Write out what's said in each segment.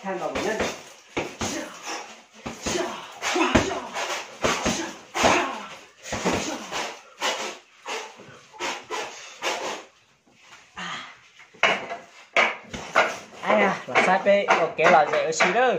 Thang vào bệnh nhân. Là sai pe, ok là dễ ở xí đó.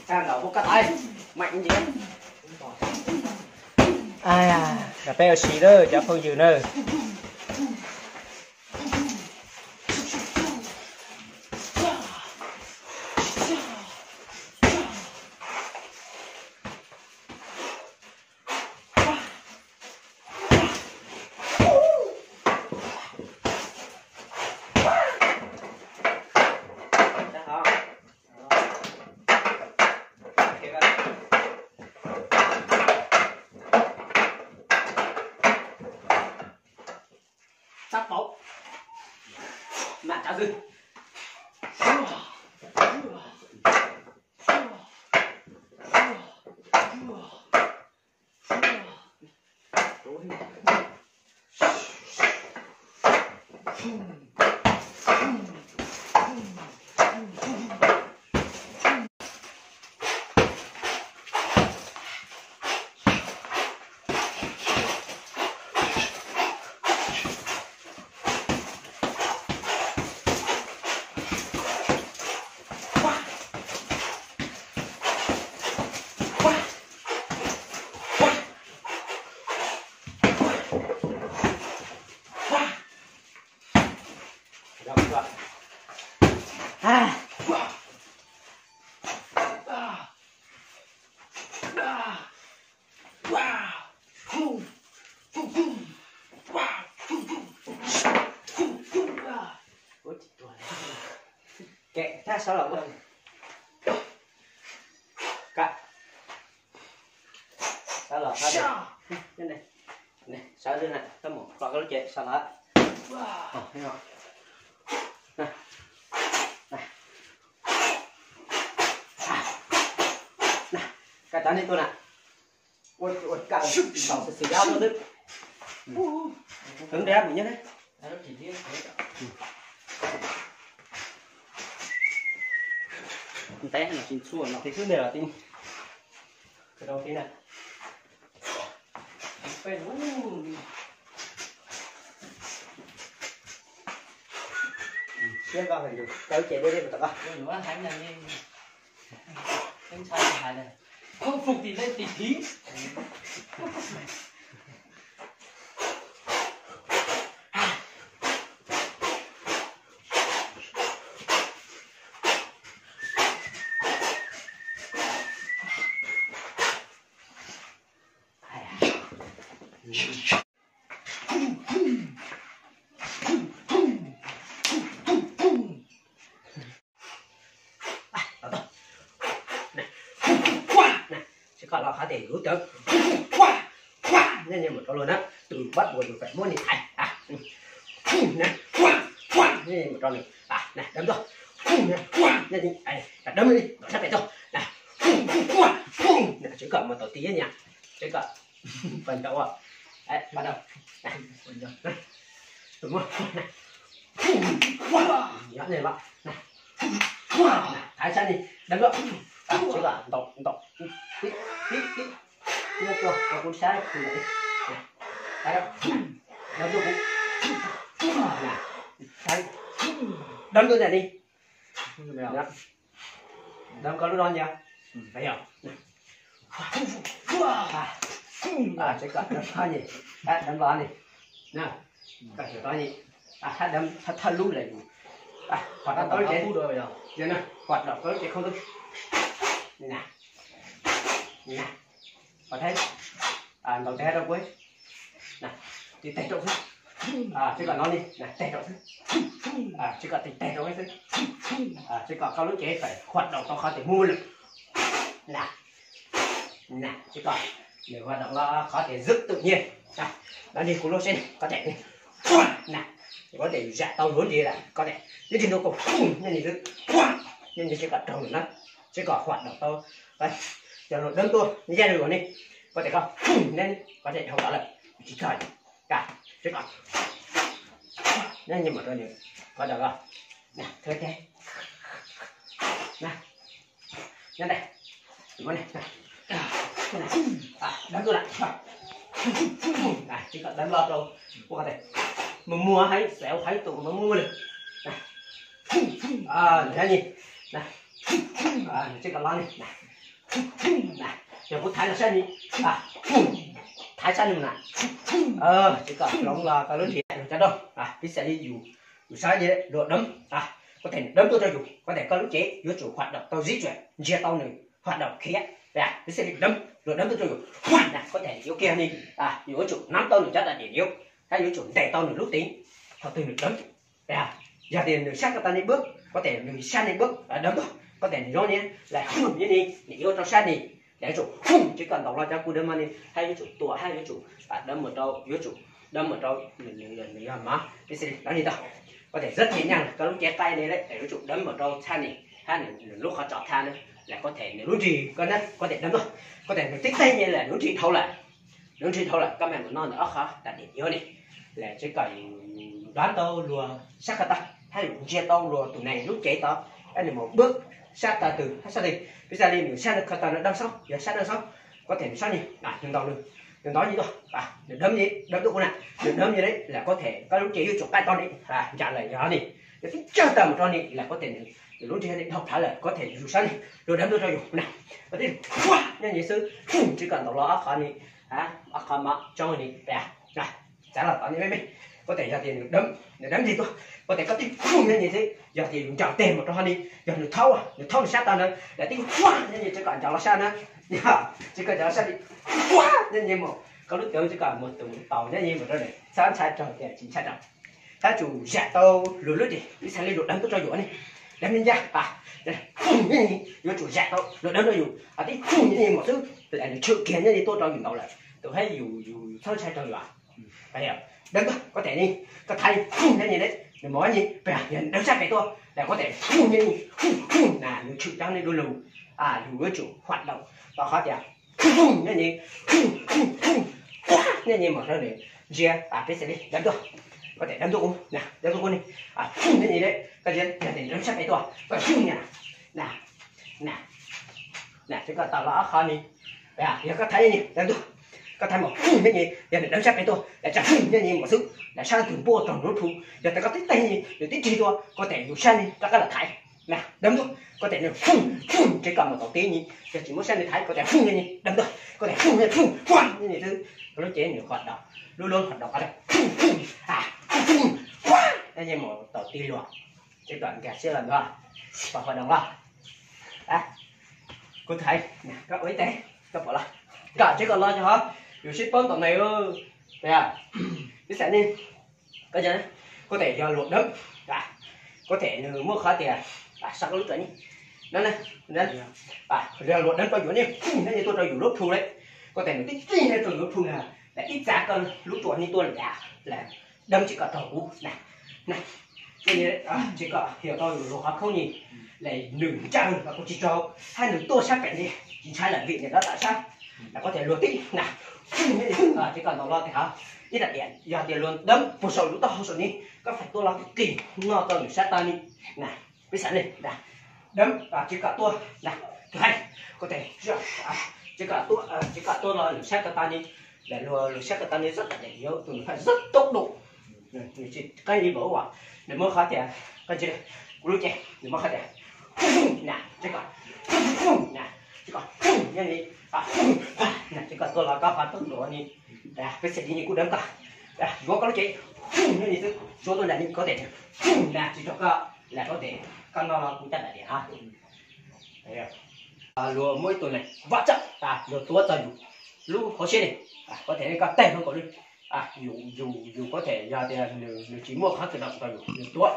Thang đầu cắt tay mạnh gì ai à là bèo xí đó chả không dừng nữa. Sắp bóng mà trả dư kệ ta sao là không cắt sao là sao đây này này sao đây này có một con cái chạy sao là thấy không này này này cái tán này tôi nè ôi cạo bảo sự giao nó đứt hứng đẹp mình nhé đấy nó chỉ biết té là chín xuồng nó thấy thứ đều là tin cái đầu tiên này phải xuyên vào hình được kéo chạy đi mà tập à nữa thánh này đi thánh sai hại này không phục thì lên tỷ thí còn là khá thể hướng tới nên một câu luôn á từ bắt buộc phải muốn đi thành này nên một câu này này đấm rồi nên đi đấm đi nó sắp phải rồi này chỉ cần một tổ tí nha chỉ cần phần đầu à đấy bắt đầu này đúng không này nhớ này bạn này thái sang đi đấm rồi chỉ cần tổng tí chưa cho và cuốn sáng thì đấy đấy đâm vô cũng đấy đâm vô này đi đâm có lúc đó nha phải không chỉ cần đâm vào gì, đâm vào này, nè, cái chỗ đó gì, đâm thật lú lại, hoạt động tới trên, vậy nè, hoạt động tới trên không được, nè, nè, có thấy, đầu té đâu quấy, nè, thì tay trộn xuống, chỉ cần nó đi, nè, tay trộn xuống, chỉ cần tay trộn xuống, chỉ cần cao lúc chế phải hoạt động to khó để mua lực, nè, nè, chỉ cần để hoạt động nó có thể rất tự nhiên, nó đi cú lô sen có thể nè, có thể dạ tao muốn gì là có thể như thì nó cũng như gì thứ nhưng chỉ cần trồng nó chỉ có hoạt động tao đây cho nó đơn tôi như thế này đi có thể không nên có thể không đó là chỉ cần cả chỉ còn nên nhưng mà tôi được có được không nè thế thế nè nhân đây này đánh tôi lại chỉ cần đánh lọt đâu có thể mà mua hay xéo thấy tụi nó mua được thế gì này chỉ cần lo này này giờ bút thái là sao đi thái sao đi này chỉ cần lòng là cái lớn gì cho đâu biết sẽ đi dù sai gì đấy được đấm có thể đấm tôi cho dù có thể có lúc chế giữa chủ hoạt động tao di chuyển chia tao này hoạt động khí biết sẽ bị đấm được đấm tôi cho dù có thể yếu kia đi giữa chủ nắm tao được chắc là để yếu hay giữa chủ đẩy tao được lúc tính họ từ được đấm giờ thì người sát ta đi bước có thể người sát đi bước đấm thôi có thể nó nhé lại không như đi để yêu tao sát đi để chủ chỉ cần đọc lo cho cô đấm anh đi hay với chủ tua hay với chủ đấm một đâu với chủ đâm một đâu mình làm má cái gì đó đi đâu có thể rất nhẹ nhàng có lúc che tay này đấy để với chủ đấm một đâu than này lúc họ chọn than nữa là có thể nếu gì có thể đấm thôi có thể tích tay như là nếu chỉ thâu lại các mẹ một non nữa khó đặt điểm yếu này là chỉ cần đoán tao lùa sát ta hay là chia tao lùa tụi này lúc chế tao anh là một bước sát ta từ sát đi bây giờ đi mình sát được ta nó đâm xong giờ sát đâm xong có thể sát đi đừng đau đừng nói gì đâu đừng đấm gì đấm được con này đừng đấm như đấy là có thể có lúc chế chụp tay con đi trả lời cho nó đi cái chơi tầm con đi là có thể lúc chế đi học thả lời có thể dù sát đi rồi đấm được cho dù này có thể nên như sư chỉ cần đọc lo khó đi khó mà cho đi này trả lời tao như mấy có thể giờ thì để đấm gì thôi có thể có tiếng phun như thế giờ thì dùng chảo tiền một cho đi giờ được thâu được sát ta nữa để tiếng quá như chỉ cần chảo là sát nữa chỉ cần chảo sát đi quá như một có lúc tưởng chỉ cần một tàu như một rồi này sáng sai trời để chỉ sai trời ta chủ giả tàu lùi đi đi sang lên lùi đấm tôi cho dụ này đấm lên ra phun như như chủ giả tàu lùi đấm cho dụ tiếng phun như một thứ lại được sự kiện như tôi cho dụ tàu lại tôi thấy dù sáng sai trời phải hiểu đấm thôi có thể đi có thay phun như đấy để nói gì phải nhận đấm sát cái tôi để có thể phun như là những chữ trắng lên đôi lù dù với chủ hoạt động và khó thể phun như một nơi để chia cái sẽ đi đấm thôi có thể đấm tôi cũng nè đấm tôi cũng đi phun như đấy cái gì để đấm sát cái tôi và phun nè chỉ cần tao là khó đi giờ có thấy gì đấm tôi có thay một cái gì giờ để đấm sát cái tôi để trả như một sự để sang từ bùa tròn rốt thú giờ ta có tích tay gì để tích chi thôi có thể dùng sang đi các cái là thái nè đấm thôi có thể là phun chỉ cần một tổ tí gì giờ chỉ muốn sang đi thái có thể phun như gì đấm thôi có thể phun như thế thứ nó chế nhiều hoạt động luôn hoạt động ở đây phun quá như một tổ tí luôn chỉ cần gạt xe lần thôi và hoạt động là cô thấy nè các ấy tế các bảo là cả chỉ cần lo cho họ dù ship bón tầm này ơ biết sẽ nên cái gì có thể do luộc đấm có thể mua khá tiền sao có lúc đấy đó này giờ luộc đấm cho dụ như như tôi cho dụ lúc thu đấy có thể tích chi hay từ lúc thu là để ít giá cân lúc chuột như tôi là đâm chỉ cả đầu này như đấy chỉ cả hiểu tôi luộc không nhìn lại nửa trăm và có chỉ cho hai nửa tôi sát cảnh gì chỉ sai là vị này đó tại sao là có thể luộc tích nào chỉ cần đầu lo thì hả ít là điện giờ tiền luôn đấm một sầu lũ tao sầu đi có phải tôi lo kỳ nó tao được sát ta đi này biết sẵn này đấm chỉ cả tôi này thứ hai có thể chỉ cả tôi lo được sát ta đi để lo sát ta đi rất là để yếu tôi phải rất tốc độ chỉ cái đi bảo quả để mua khá tiền cái gì đây lúc chơi để mua khá tiền nè chỉ cả nè chỉ còn như này này chỉ còn tôi là các bạn tốt đồ này cái sẽ đi như cú đấm cả có cái chế như này chứ số tôi là những có thể là chỉ cho các là có thể căn nó là cũng chắc là để ha lúa mỗi tuổi này vắt chậm lúa tua cho lúa khó xí này có thể các tay không có đi dù có thể giờ thì nếu chỉ mua khác tự động cho dù tua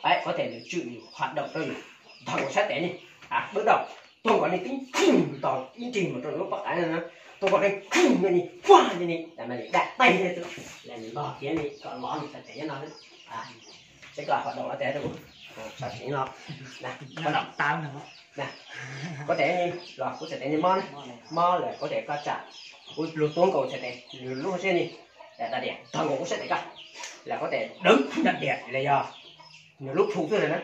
ấy có thể chịu hoạt động cho dù thằng của sát té đi bước đầu tôi còn đi tính tỏ tính trình một trong lúc bác ấy nữa tôi còn đây như này qua như này là mình đặt tay lên thôi là mình bỏ kia này còn bỏ mình sẽ té cho nó đấy sẽ là hoạt động ở té thôi sao chỉ nó nè hoạt động tao nữa nè có thể như rồi cũng sẽ té như mò là có thể các chả lúa tuôn cầu sẽ té lúa xe đi để ta đẻ thằng cũng sẽ té cả là có thể đứng đặt đẻ là giờ nhiều lúc phụ thôi này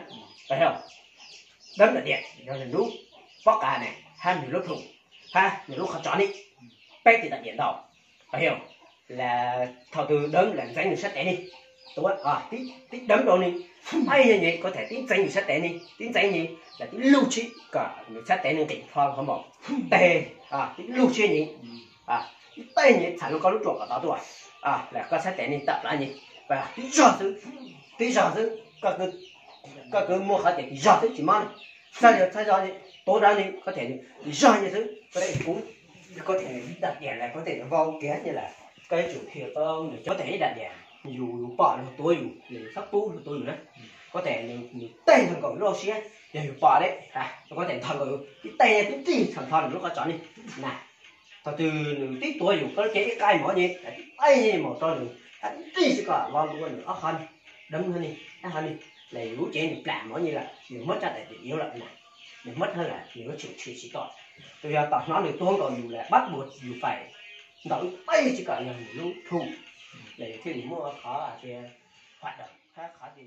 phải không đấm đặt đẻ rồi là lúc bóc cả này hai nhiều lúc phụ ha nhiều lúc khó chọn đi bé thì đặt điện đầu phải hiểu là thầu từ đấm là danh người sách té đi đúng không tí đấm đâu đi ai như vậy có thể tí danh người sách té đi tí danh gì là tí lưu trí cả người sách té nên tỉnh phong không một tê tí lưu trí gì tí tê gì thằng nó có lúc chuột ở đó tuổi là có sách té nên tập lại gì và tí giờ thứ các cứ mua hết thì giờ thứ chỉ mang sao gì tối ra đi có thể đi giờ như thứ có thể cũng có thể đặt đèn này có thể vào kia như là cái chủ hiệu tông để có thể đặt đèn dù bỏ được tôi dù sắp bút được tôi nữa có thể tay thằng cậu lô xe để bỏ đấy có thể thằng cậu cái tay này cũng chỉ thằng thằng lúc nó chọn đi này thằng từ tí tuổi dù có cái cây mỏ gì tay gì mỏ to được tí sẽ cả lo luôn nữa hơn đấm hơn đi hơn đi là lũ trẻ được làm mỏ như là nhiều mất ra để yếu lại này nhiều mất hơn là nhiều chịu chỉ tội tôi tao nói được tôi còn dù là bắt buộc dù phải đợi tay chỉ cả là một lúc thu để thì mua khó thì hoạt động khác khó thì